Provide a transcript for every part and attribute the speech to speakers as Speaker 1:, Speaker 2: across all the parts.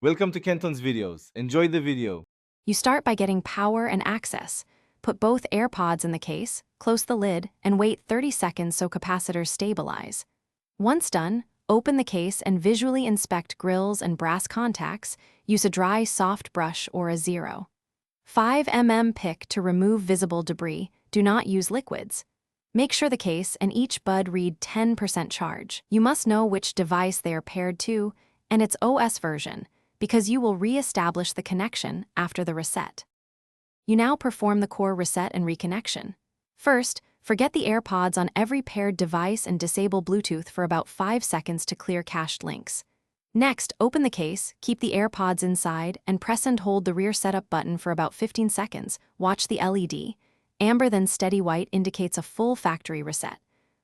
Speaker 1: Welcome to Kenton's videos. Enjoy the video.
Speaker 2: You start by getting power and access. Put both AirPods in the case, close the lid, and wait 30 seconds so capacitors stabilize. Once done, open the case and visually inspect grills and brass contacts. Use a dry, soft brush or a 0.5 mm pick to remove visible debris. Do not use liquids. Make sure the case and each bud read 10% charge. You must know which device they are paired to and its OS version, because you will re-establish the connection after the reset. You now perform the core reset and reconnection. First, forget the AirPods on every paired device and disable Bluetooth for about 5 seconds to clear cached links. Next, open the case, keep the AirPods inside, and press and hold the rear setup button for about 15 seconds. Watch the LED. Amber then steady white indicates a full factory reset.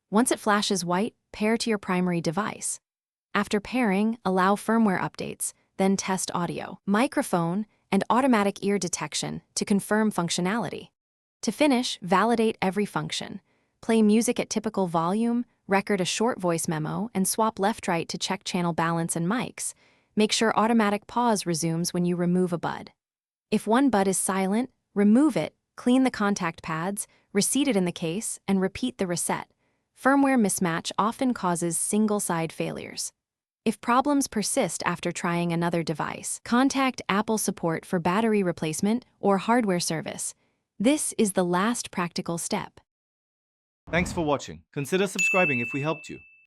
Speaker 2: Once it flashes white, pair to your primary device. After pairing, allow firmware updates, then test audio, microphone, and automatic ear detection to confirm functionality. To finish, validate every function. Play music at typical volume, record a short voice memo, and swap left-right to check channel balance and mics. Make sure automatic pause resumes when you remove a bud. If one bud is silent, remove it, clean the contact pads, reseat it in the case, and repeat the reset. Firmware mismatch often causes single-side failures. If problems persist after trying another device, contact Apple support for battery replacement or hardware service. This is the last practical step.
Speaker 1: Thanks for watching. Consider subscribing if we helped you.